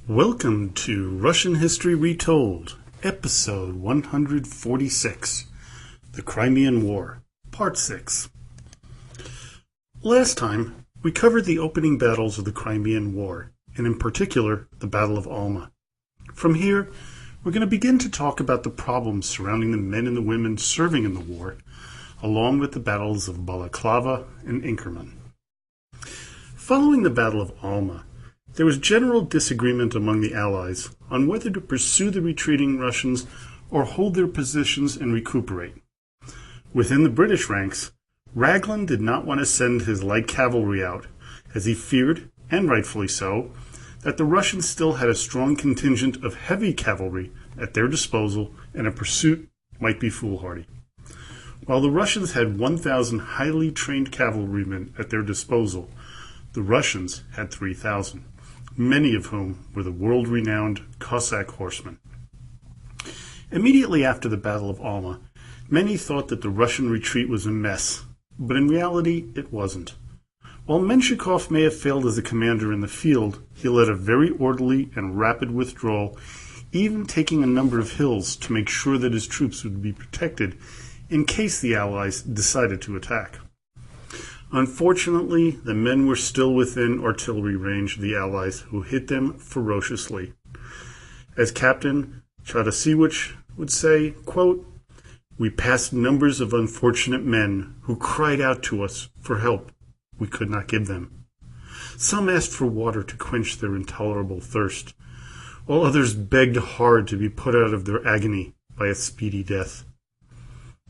Welcome to Russian History Retold, Episode 146, The Crimean War, Part 6. Last time, we covered the opening battles of the Crimean War, and in particular, the Battle of Alma. From here, we're going to begin to talk about the problems surrounding the men and the women serving in the war, along with the battles of Balaclava and Inkerman. Following the Battle of Alma, there was general disagreement among the Allies on whether to pursue the retreating Russians or hold their positions and recuperate. Within the British ranks, Raglan did not want to send his light cavalry out, as he feared, and rightfully so, that the Russians still had a strong contingent of heavy cavalry at their disposal and a pursuit might be foolhardy. While the Russians had 1,000 highly trained cavalrymen at their disposal, the Russians had 3,000. Many of whom were the world-renowned Cossack horsemen. Immediately after the Battle of Alma, many thought that the Russian retreat was a mess, but in reality it wasn't. While Menshikov may have failed as a commander in the field, he led a very orderly and rapid withdrawal, even taking a number of hills to make sure that his troops would be protected in case the Allies decided to attack. Unfortunately, the men were still within artillery range of the Allies, who hit them ferociously. As Captain Chodasiewicz would say, quote, "We passed numbers of unfortunate men who cried out to us for help we could not give them. Some asked for water to quench their intolerable thirst, while others begged hard to be put out of their agony by a speedy death.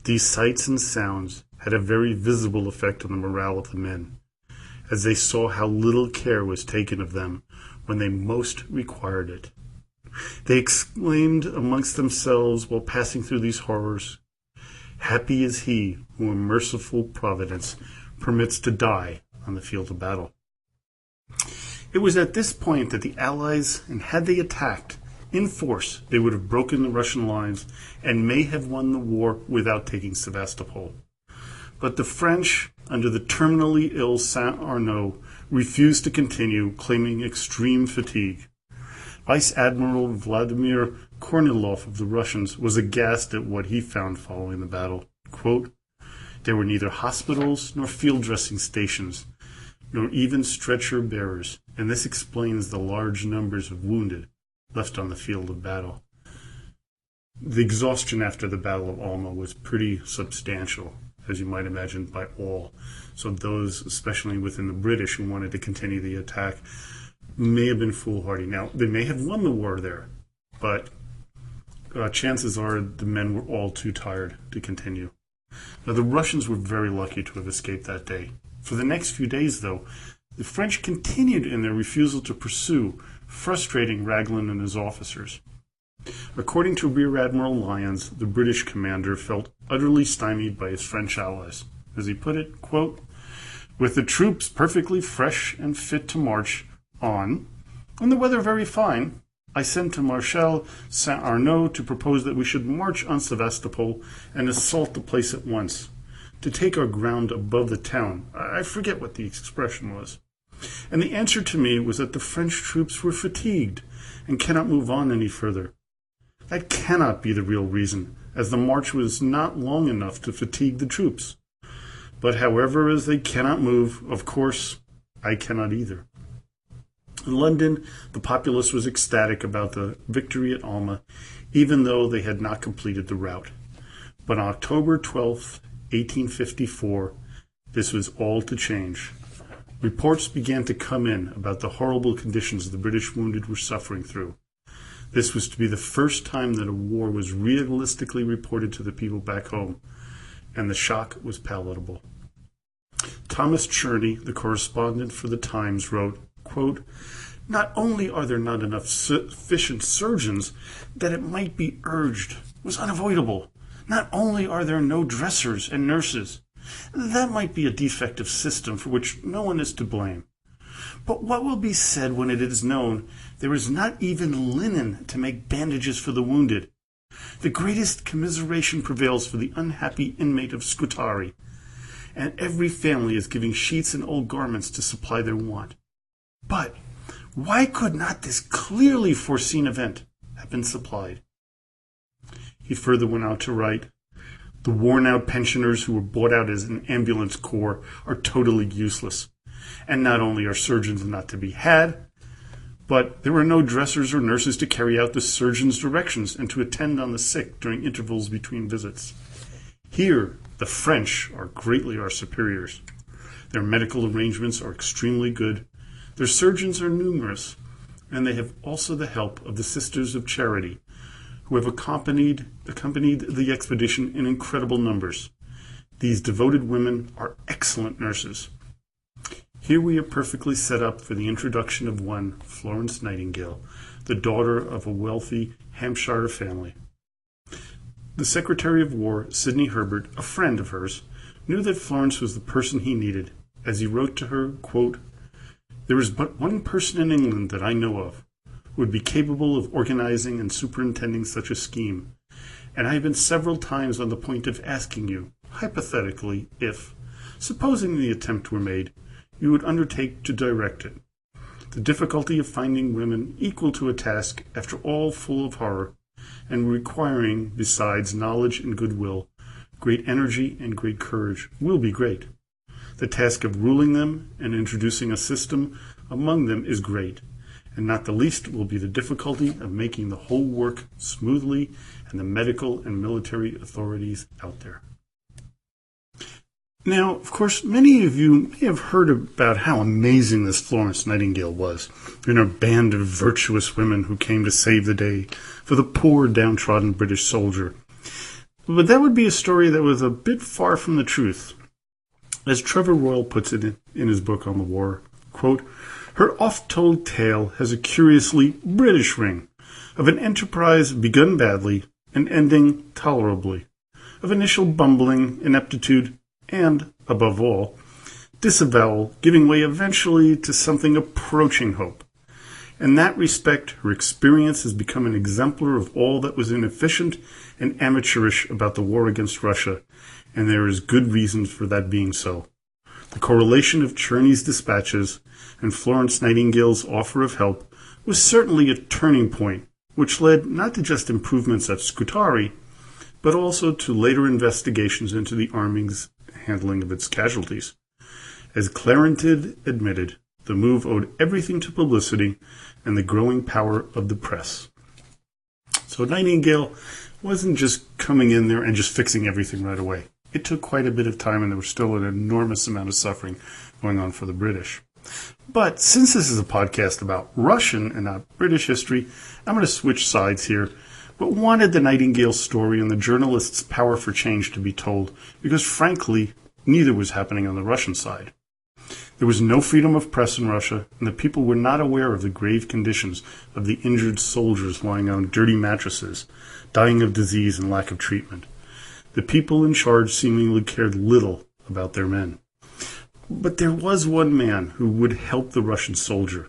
These sights and sounds had a very visible effect on the morale of the men, as they saw how little care was taken of them when they most required it. They exclaimed amongst themselves while passing through these horrors, 'Happy is he whom a merciful providence permits to die on the field of battle.'" It was at this point that the Allies, and had they attacked in force, they would have broken the Russian lines and may have won the war without taking Sevastopol. But the French, under the terminally ill Saint-Arnaud, refused to continue, claiming extreme fatigue. Vice Admiral Vladimir Kornilov of the Russians was aghast at what he found following the battle. Quote, "There were neither hospitals nor field dressing stations, nor even stretcher bearers, and this explains the large numbers of wounded left on the field of battle." The exhaustion after the Battle of Alma was pretty substantial, as you might imagine, by all. So those, especially within the British, who wanted to continue the attack, may have been foolhardy. Now, they may have won the war there, but chances are the men were all too tired to continue. Now, the Russians were very lucky to have escaped that day. For the next few days, though, the French continued in their refusal to pursue, frustrating Raglan and his officers. According to Rear Admiral Lyons, the British commander felt utterly stymied by his French allies. As he put it, quote, "With the troops perfectly fresh and fit to march on, and the weather very fine, I sent to Marshal Saint-Arnaud to propose that we should march on Sevastopol and assault the place at once, to take our ground above the town. I forget what the expression was. And the answer to me was that the French troops were fatigued and cannot move on any further. That cannot be the real reason, as the march was not long enough to fatigue the troops. But however, as they cannot move, of course, I cannot either." In London, the populace was ecstatic about the victory at Alma, even though they had not completed the rout. But on October 12th, 1854, this was all to change. Reports began to come in about the horrible conditions the British wounded were suffering through. This was to be the first time that a war was realistically reported to the people back home, and the shock was palatable. Thomas Cherney, the correspondent for the Times, wrote, quote, "Not only are there not enough sufficient surgeons, that it might be urged was unavoidable. Not only are there no dressers and nurses, that might be a defect of system for which no one is to blame. But what will be said when it is known there is not even linen to make bandages for the wounded? The greatest commiseration prevails for the unhappy inmate of Scutari, and every family is giving sheets and old garments to supply their want. But Why could not this clearly foreseen event have been supplied? He further went on to write, the worn-out pensioners who were bought out as an ambulance corps are totally useless. And not only are surgeons not to be had, but there were no dressers or nurses to carry out the surgeon's directions and to attend on the sick during intervals between visits. Here, the French are greatly our superiors. Their medical arrangements are extremely good. Their surgeons are numerous, and they have also the help of the Sisters of Charity, who have accompanied the expedition in incredible numbers. These devoted women are excellent nurses. Here we are perfectly set up for the introduction of one, Florence Nightingale, the daughter of a wealthy Hampshire family. The Secretary of War, Sidney Herbert, a friend of hers, knew that Florence was the person he needed, as he wrote to her, quote, there is but one person in England that I know of who would be capable of organizing and superintending such a scheme, and I have been several times on the point of asking you, hypothetically, if, supposing the attempt were made, you would undertake to direct it. The difficulty of finding women equal to a task, after all full of horror, and requiring, besides knowledge and goodwill, great energy and great courage, will be great. The task of ruling them and introducing a system among them is great, and not the least will be the difficulty of making the whole work smoothly and the medical and military authorities out there. Now, of course, many of you may have heard about how amazing this Florence Nightingale was and her band of virtuous women who came to save the day for the poor, downtrodden British soldier. But that would be a story that was a bit far from the truth. As Trevor Royal puts it in his book on the war, quote, her oft-told tale has a curiously British ring of an enterprise begun badly and ending tolerably, of initial bumbling, ineptitude, and, above all, disavowal giving way eventually to something approaching hope. In that respect, her experience has become an exemplar of all that was inefficient and amateurish about the war against Russia, and there is good reason for that being so. The correlation of Czerny's dispatches and Florence Nightingale's offer of help was certainly a turning point, which led not to just improvements at Scutari, but also to later investigations into the Army's handling of its casualties. As Clarendon admitted, the move owed everything to publicity and the growing power of the press. So Nightingale wasn't just coming in there and just fixing everything right away. It took quite a bit of time, and there was still an enormous amount of suffering going on for the British. But since this is a podcast about Russian and not British history, I'm going to switch sides here, but wanted the Nightingale story and the journalist's power for change to be told, because frankly, neither was happening on the Russian side. There was no freedom of press in Russia, and the people were not aware of the grave conditions of the injured soldiers lying on dirty mattresses, dying of disease and lack of treatment. The people in charge seemingly cared little about their men. But there was one man who would help the Russian soldier.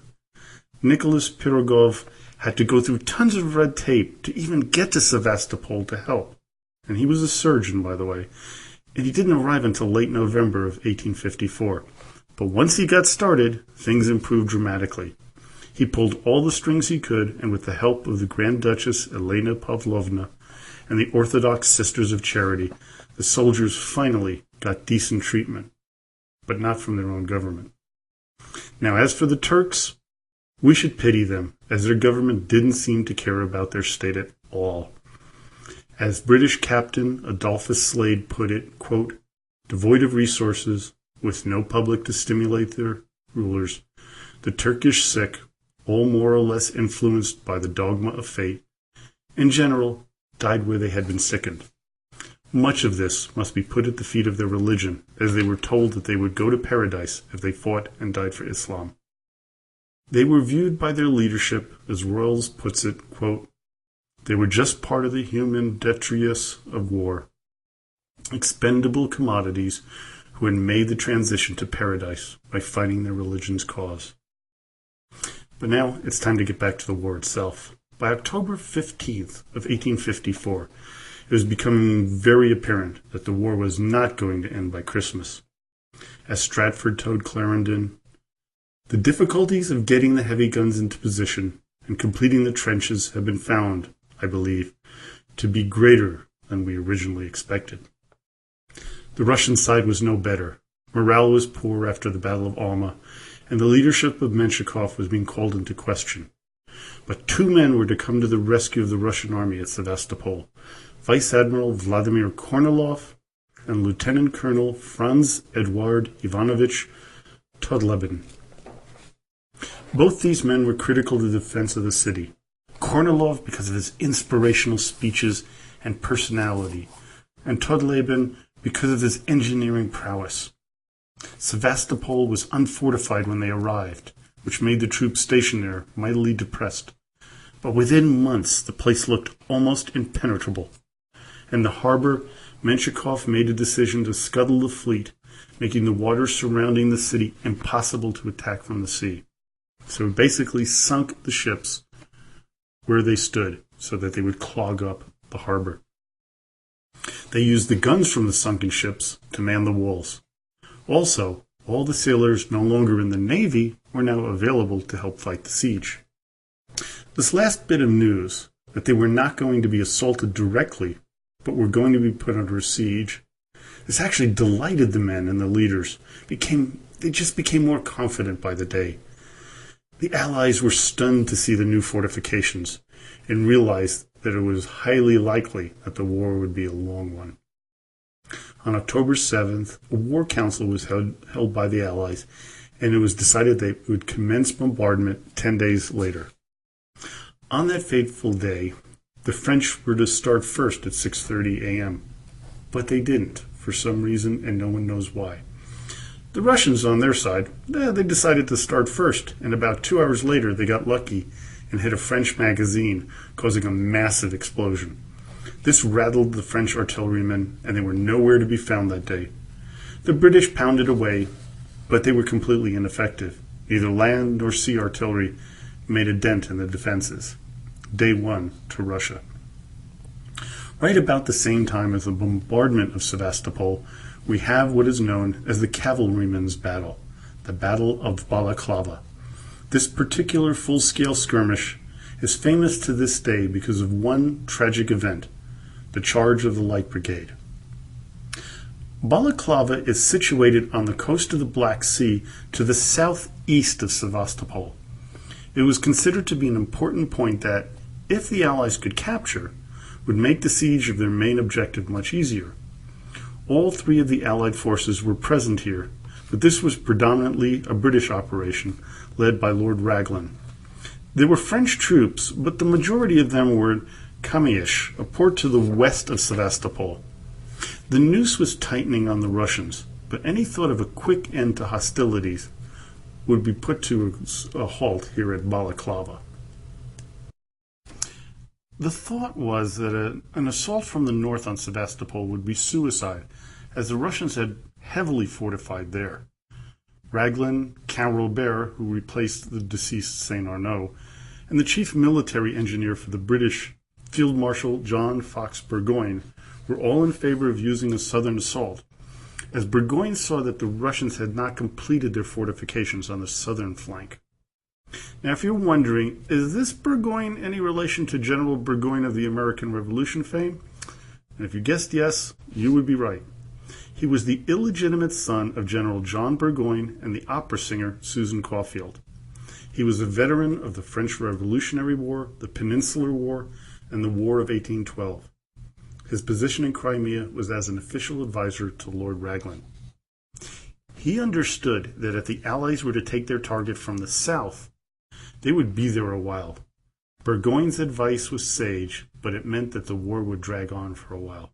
Nicholas Pirogov had to go through tons of red tape to even get to Sevastopol to help. And he was a surgeon, by the way, and he didn't arrive until late November of 1854. But once he got started, things improved dramatically. He pulled all the strings he could, and with the help of the Grand Duchess Elena Pavlovna and the Orthodox Sisters of Charity, the soldiers finally got decent treatment, but not from their own government. Now, as for the Turks, we should pity them, as their government didn't seem to care about their state at all. As British Captain Adolphus Slade put it, quote, devoid of resources, with no public to stimulate their rulers, the Turkish sick, all more or less influenced by the dogma of fate, in general, died where they had been sickened. Much of this must be put at the feet of their religion, as they were told that they would go to paradise if they fought and died for Islam. They were viewed by their leadership, as Royals puts it, quote, they were just part of the human detritus of war, expendable commodities who had made the transition to paradise by fighting their religion's cause. But now it's time to get back to the war itself. By October 15th of 1854, it was becoming very apparent that the war was not going to end by Christmas. As Stratford told Clarendon, The difficulties of getting the heavy guns into position and completing the trenches have been found, I believe, to be greater than we originally expected. The Russian side was no better. Morale was poor after the Battle of Alma, and the leadership of Menshikov was being called into question. But two men were to come to the rescue of the Russian army at Sevastopol: Vice Admiral Vladimir Kornilov and Lieutenant Colonel Franz Eduard Ivanovich Todlebin. Both these men were critical to the defense of the city. Kornilov because of his inspirational speeches and personality, and Todlebin because of his engineering prowess. Sevastopol was unfortified when they arrived, which made the troops stationed there mightily depressed. But within months the place looked almost impenetrable. In the harbor, Menshikov made a decision to scuttle the fleet, making the waters surrounding the city impossible to attack from the sea. So he basically sunk the ships where they stood so that they would clog up the harbor. They used the guns from the sunken ships to man the walls. Also, all the sailors no longer in the Navy were now available to help fight the siege. This last bit of news, that they were not going to be assaulted directly, but were going to be put under siege, this actually delighted the men and the leaders. They just became more confident by the day. The Allies were stunned to see the new fortifications and realized that it was highly likely that the war would be a long one. On October 7th, a war council was held by the Allies, and it was decided they would commence bombardment 10 days later. On that fateful day, the French were to start first at 6:30 a.m., but they didn't, for some reason, and no one knows why. The Russians, on their side, they decided to start first, and about 2 hours later they got lucky and hit a French magazine, causing a massive explosion. This rattled the French artillerymen, and they were nowhere to be found that day. The British pounded away, but they were completely ineffective. Neither land nor sea artillery made a dent in the defenses. Day 1 to Russia. Right about the same time as the bombardment of Sevastopol, we have what is known as the Cavalrymen's Battle, the Battle of Balaclava. This particular full-scale skirmish is famous to this day because of one tragic event, the charge of the Light Brigade. Balaclava is situated on the coast of the Black Sea to the southeast of Sevastopol. It was considered to be an important point that, if the Allies could capture, would make the siege of their main objective much easier. All three of the Allied forces were present here, but this was predominantly a British operation led by Lord Raglan. There were French troops, but the majority of them were in Crimean, a port to the west of Sevastopol. The noose was tightening on the Russians, but any thought of a quick end to hostilities would be put to a halt here at Balaclava. The thought was that an assault from the north on Sevastopol would be suicide, as the Russians had heavily fortified there. Raglan, Count Robert, who replaced the deceased St. Arnaud, and the chief military engineer for the British, Field Marshal John Fox Burgoyne, were all in favor of using a southern assault, as Burgoyne saw that the Russians had not completed their fortifications on the southern flank. Now, if you're wondering, is this Burgoyne any relation to General Burgoyne of the American Revolution fame? And if you guessed yes, you would be right. He was the illegitimate son of General John Burgoyne and the opera singer Susan Caulfield. He was a veteran of the French Revolutionary War, the Peninsular War, and the War of 1812. His position in Crimea was as an official advisor to Lord Raglan. He understood that if the Allies were to take their target from the south, they would be there a while. Burgoyne's advice was sage, but it meant that the war would drag on for a while.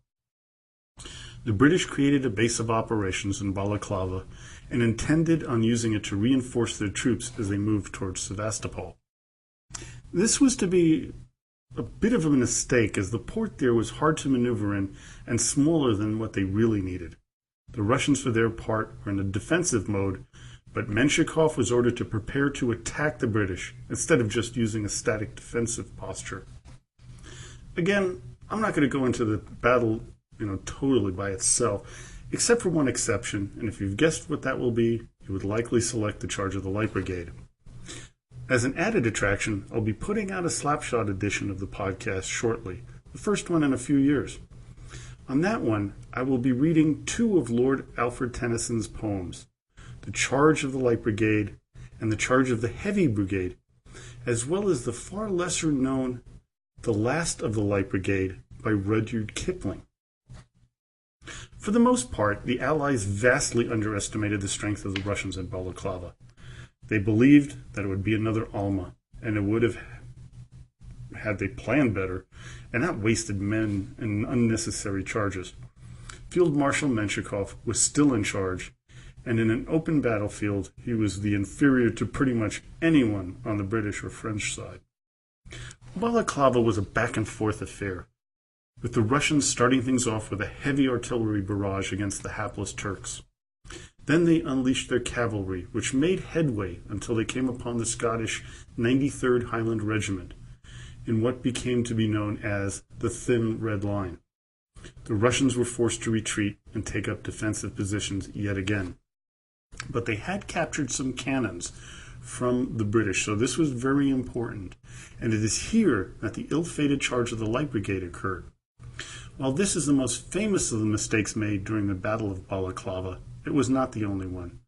The British created a base of operations in Balaclava and intended on using it to reinforce their troops as they moved towards Sevastopol. This was to be a bit of a mistake, as the port there was hard to maneuver in and smaller than what they really needed. The Russians, for their part, were in a defensive mode, but Menshikov was ordered to prepare to attack the British instead of just using a static defensive posture. Again, I'm not going to go into the battle totally by itself, except for one exception, and if you've guessed what that will be, he would likely select the charge of the Light Brigade. As an added attraction, I'll be putting out a slapshot edition of the podcast shortly, the first one in a few years. On that one, I will be reading two of Lord Alfred Tennyson's poems, The Charge of the Light Brigade and The Charge of the Heavy Brigade, as well as the far lesser known The Last of the Light Brigade by Rudyard Kipling. For the most part, the Allies vastly underestimated the strength of the Russians at Balaclava. They believed that it would be another Alma, and it would have, had they planned better, and not wasted men in unnecessary charges. Field Marshal Menshikov was still in charge, and in an open battlefield, he was the inferior to pretty much anyone on the British or French side. Balaclava was a back-and-forth affair, with the Russians starting things off with a heavy artillery barrage against the hapless Turks. Then they unleashed their cavalry, which made headway until they came upon the Scottish 93rd Highland Regiment, in what became to be known as the Thin Red Line. The Russians were forced to retreat and take up defensive positions yet again. But they had captured some cannons from the British, so this was very important, and it is here that the ill-fated charge of the Light Brigade occurred. While this is the most famous of the mistakes made during the Battle of Balaclava, it was not the only one.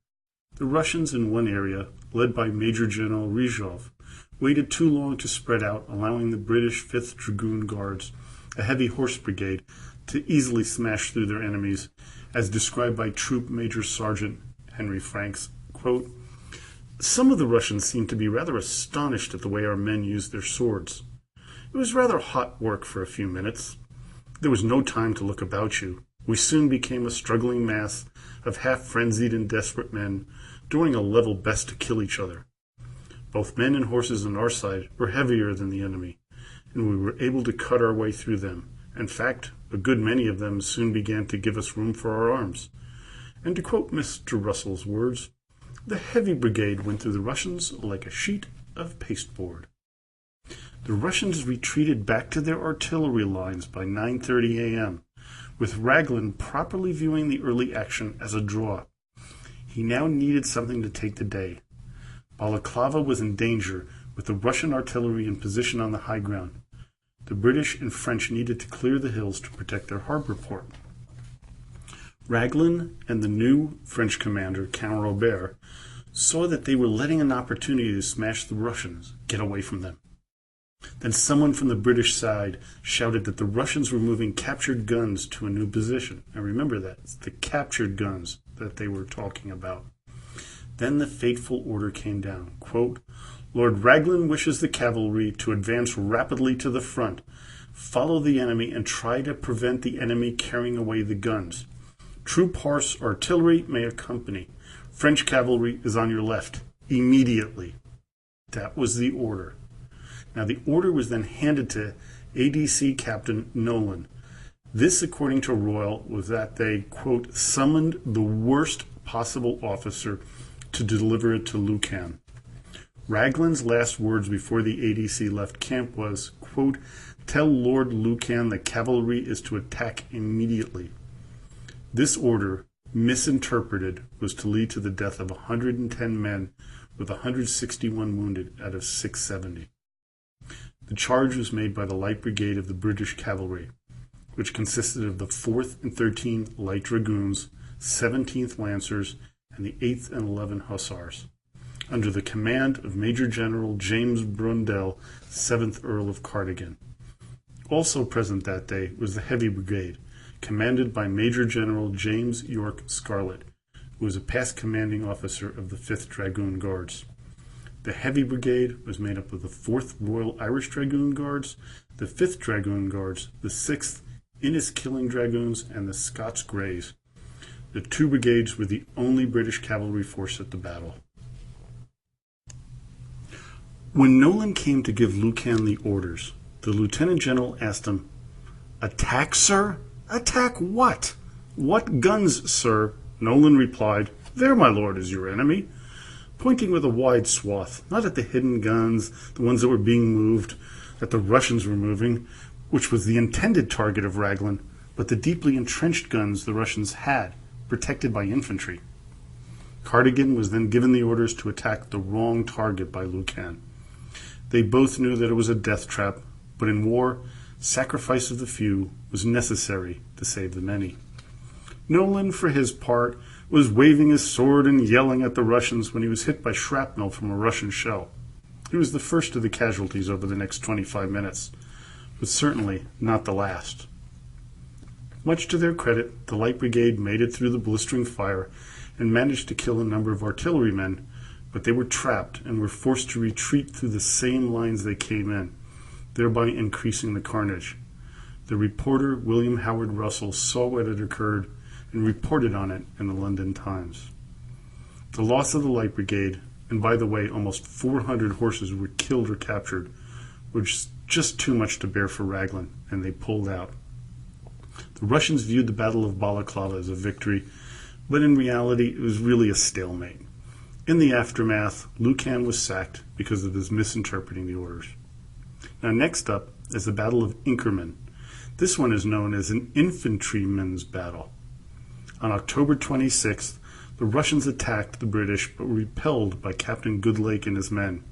The Russians in one area, led by Major General Rizhov, waited too long to spread out, allowing the British 5th Dragoon Guards, a heavy horse brigade, to easily smash through their enemies, as described by Troop Major Sergeant Henry Franks. Quote, "Some of the Russians seemed to be rather astonished at the way our men used their swords. It was rather hot work for a few minutes. There was no time to look about you. We soon became a struggling mass of half-frenzied and desperate men, doing a level best to kill each other. Both men and horses on our side were heavier than the enemy, and we were able to cut our way through them. In fact, a good many of them soon began to give us room for our arms. And to quote Mr. Russell's words, the Heavy Brigade went through the Russians like a sheet of pasteboard." The Russians retreated back to their artillery lines by 9:30 a.m., with Raglan properly viewing the early action as a draw. He now needed something to take the day. Balaclava was in danger, with the Russian artillery in position on the high ground. The British and French needed to clear the hills to protect their harbor port. Raglan and the new French commander, Count Robert, saw that they were letting an opportunity to smash the Russians get away from them. Then someone from the British side shouted that the Russians were moving captured guns to a new position. And remember that, it's the captured guns that they were talking about. Then the fateful order came down. Quote, "Lord Raglan wishes the cavalry to advance rapidly to the front, follow the enemy, and try to prevent the enemy carrying away the guns. Troop horse artillery may accompany. French cavalry is on your left, immediately." That was the order. Now, the order was then handed to ADC Captain Nolan. This, according to Royal, was that they, quote, "summoned the worst possible officer to deliver it to Lucan." Raglan's last words before the ADC left camp was, quote, "Tell Lord Lucan the cavalry is to attack immediately." This order, misinterpreted, was to lead to the death of 110 men, with 161 wounded out of 670. The charge was made by the Light Brigade of the British Cavalry, which consisted of the 4th and 13th Light Dragoons, 17th Lancers, and the 8th and 11th Hussars, under the command of Major General James Brundell, 7th Earl of Cardigan. Also present that day was the Heavy Brigade, commanded by Major General James York Scarlett, who was a past commanding officer of the 5th Dragoon Guards. The Heavy Brigade was made up of the 4th Royal Irish Dragoon Guards, the 5th Dragoon Guards, the 6th Inniskilling Dragoons, and the Scots Greys. The two brigades were the only British cavalry force at the battle. When Nolan came to give Lucan the orders, the Lieutenant General asked him, "Attack, sir? Attack what?" "What guns, sir?" Nolan replied, "There, my lord, is your enemy," pointing with a wide swath, not at the hidden guns, the ones that were being moved, that the Russians were moving, which was the intended target of Raglan, but the deeply entrenched guns the Russians had, protected by infantry. Cardigan was then given the orders to attack the wrong target by Lucan. They both knew that it was a death trap, but in war, sacrifice of the few was necessary to save the many. Nolan, for his part, was waving his sword and yelling at the Russians when he was hit by shrapnel from a Russian shell. He was the first of the casualties over the next 25 minutes, but certainly not the last. Much to their credit, the Light Brigade made it through the blistering fire and managed to kill a number of artillerymen, but they were trapped and were forced to retreat through the same lines they came in, thereby increasing the carnage. The reporter William Howard Russell saw what had occurred and reported on it in the London Times. The loss of the Light Brigade, and by the way, almost 400 horses were killed or captured, was just too much to bear for Raglan, and they pulled out. The Russians viewed the Battle of Balaclava as a victory, but in reality it was really a stalemate. In the aftermath, Lucan was sacked because of his misinterpreting the orders. Now next up is the Battle of Inkerman. This one is known as an infantrymen's battle. On October 26th, the Russians attacked the British but were repelled by Captain Goodlake and his men.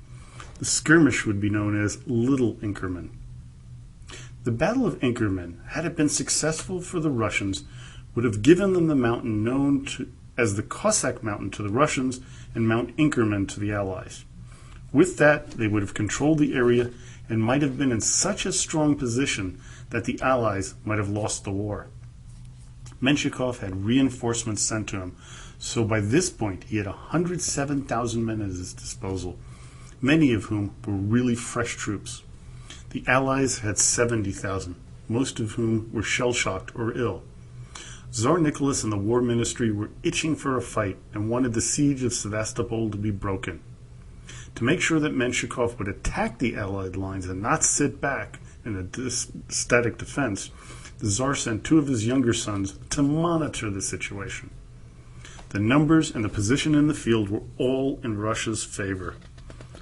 The skirmish would be known as Little Inkerman. The Battle of Inkerman, had it been successful for the Russians, would have given them the mountain known as the Cossack Mountain to the Russians and Mount Inkerman to the Allies. With that, they would have controlled the area and might have been in such a strong position that the Allies might have lost the war. Menshikov had reinforcements sent to him, so by this point he had 107,000 men at his disposal, many of whom were really fresh troops. The Allies had 70,000, most of whom were shell-shocked or ill. Tsar Nicholas and the War Ministry were itching for a fight and wanted the siege of Sevastopol to be broken. To make sure that Menshikov would attack the Allied lines and not sit back in a static defense, the Tsar sent two of his younger sons to monitor the situation. The numbers and the position in the field were all in Russia's favor.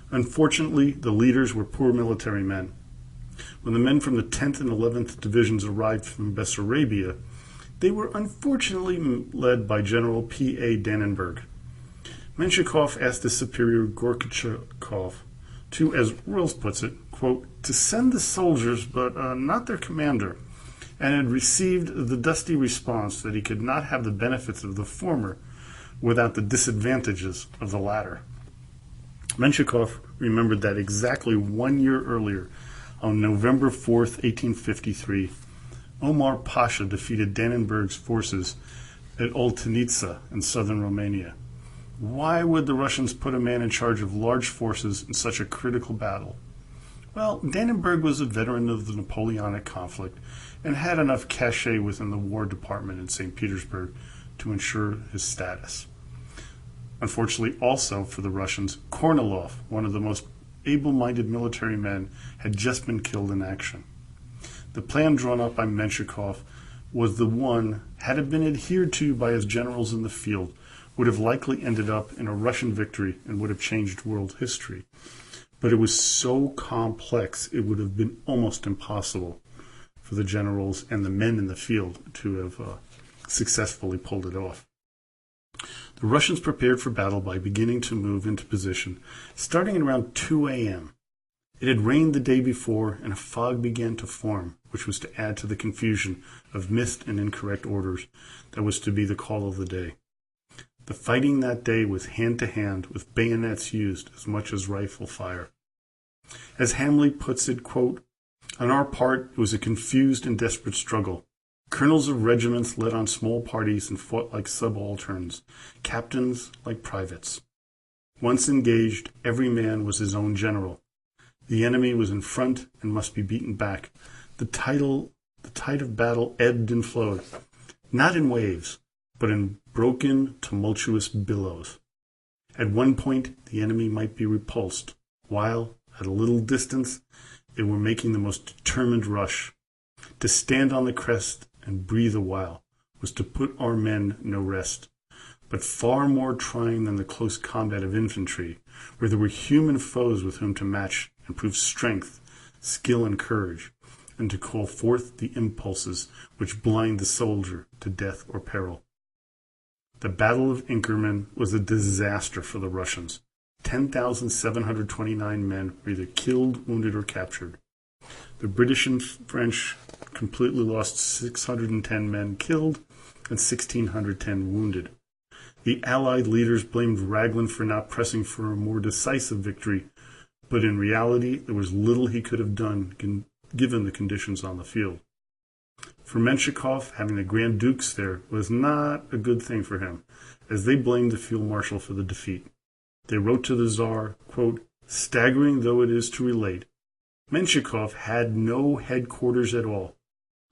Unfortunately, the leaders were poor military men. When the men from the 10th and 11th Divisions arrived from Bessarabia, they were unfortunately led by General P.A. Dannenberg. Menshikov asked his superior Gorbachev to, as Wills puts it, quote, to send the soldiers but not their commander, and had received the dusty response that he could not have the benefits of the former without the disadvantages of the latter. Menshikov remembered that exactly 1 year earlier, on November 4th, 1853, Omar Pasha defeated Dannenberg's forces at Oltenitsa in southern Romania. Why would the Russians put a man in charge of large forces in such a critical battle? Well, Dannenberg was a veteran of the Napoleonic conflict and had enough cachet within the War Department in St. Petersburg to ensure his status. Unfortunately, also for the Russians, Kornilov, one of the most able-minded military men, had just been killed in action. The plan drawn up by Menshikov was the one, had it been adhered to by his generals in the field, would have likely ended up in a Russian victory and would have changed world history. But it was so complex, it would have been almost impossible for the generals and the men in the field to have successfully pulled it off. The Russians prepared for battle by beginning to move into position, starting at around 2 a.m. It had rained the day before, and a fog began to form, which was to add to the confusion of missed and incorrect orders that was to be the call of the day. The fighting that day was hand-to-hand, with bayonets used as much as rifle fire. As Hamley puts it, quote, on our part, it was a confused and desperate struggle. Colonels of regiments led on small parties and fought like subalterns, captains like privates. Once engaged, every man was his own general. The enemy was in front and must be beaten back. The tide of battle ebbed and flowed, not in waves, but in broken, tumultuous billows. At one point, the enemy might be repulsed, while, at a little distance, they were making the most determined rush. To stand on the crest and breathe a while was to put our men no rest, but far more trying than the close combat of infantry, where there were human foes with whom to match and prove strength, skill, and courage, and to call forth the impulses which blind the soldier to death or peril. The Battle of Inkerman was a disaster for the Russians. 10,729 men were either killed, wounded, or captured. The British and French completely lost 610 men killed and 1,610 wounded. The Allied leaders blamed Raglan for not pressing for a more decisive victory, but in reality there was little he could have done given the conditions on the field. For Menshikov, having the Grand Dukes there was not a good thing for him, as they blamed the Field Marshal for the defeat. They wrote to the Tsar, quote, "Staggering though it is to relate, Menshikov had no headquarters at all.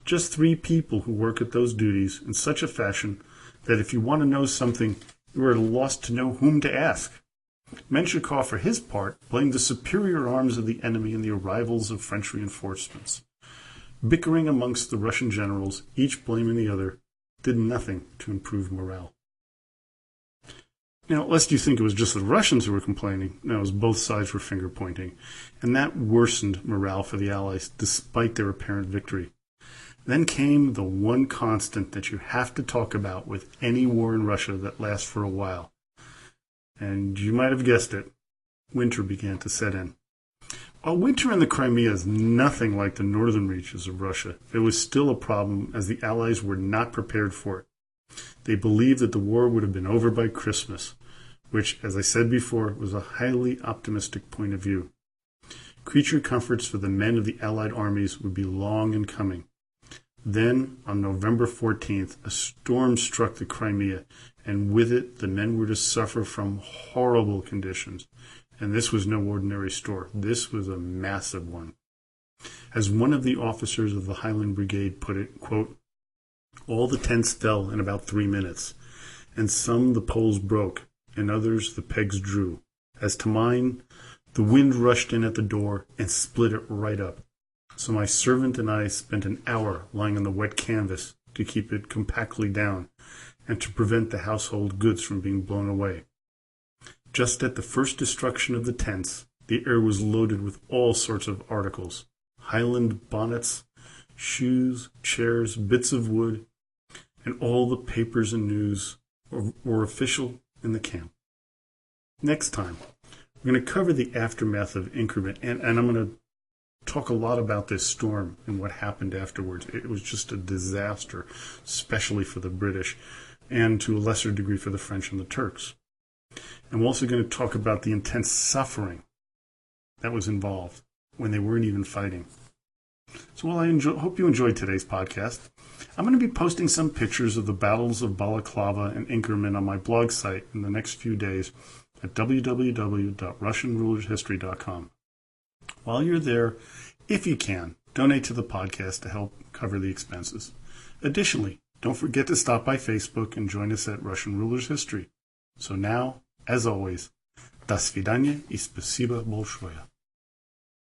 Just 3 people who work at those duties in such a fashion that if you want to know something, you are at a loss to know whom to ask." Menshikov, for his part, blamed the superior arms of the enemy and the arrivals of French reinforcements. Bickering amongst the Russian generals, each blaming the other, did nothing to improve morale. Now, lest you think it was just the Russians who were complaining, no, it was both sides were finger-pointing, and that worsened morale for the Allies despite their apparent victory. Then came the one constant that you have to talk about with any war in Russia that lasts for a while. And you might have guessed it, winter began to set in. While winter in the Crimea is nothing like the northern reaches of Russia, it was still a problem as the Allies were not prepared for it. They believed that the war would have been over by Christmas, which, as I said before, was a highly optimistic point of view. Creature comforts for the men of the Allied armies would be long in coming. Then, on November 14th, a storm struck the Crimea, and with it the men were to suffer from horrible conditions. And this was no ordinary storm. This was a massive one. As one of the officers of the Highland Brigade put it, quote, "All the tents fell in about 3 minutes, and some the poles broke, and others the pegs drew. As to mine, the wind rushed in at the door and split it right up. So my servant and I spent an hour lying on the wet canvas to keep it compactly down and to prevent the household goods from being blown away. Just at the first destruction of the tents, the air was loaded with all sorts of articles, Highland bonnets, shoes, chairs, bits of wood, and all the papers and news were official in the camp." Next time, we're going to cover the aftermath of Inkerman, and I'm going to talk a lot about this storm and what happened afterwards. It was just a disaster, especially for the British, and to a lesser degree for the French and the Turks. And we're also going to talk about the intense suffering that was involved when they weren't even fighting. So while I hope you enjoyed today's podcast, I'm going to be posting some pictures of the battles of Balaclava and Inkerman on my blog site in the next few days at www.russianrulershistory.com. While you're there, if you can, donate to the podcast to help cover the expenses. Additionally, don't forget to stop by Facebook and join us at Russian Rulers History. So now, as always, до свидания и спасибо большое.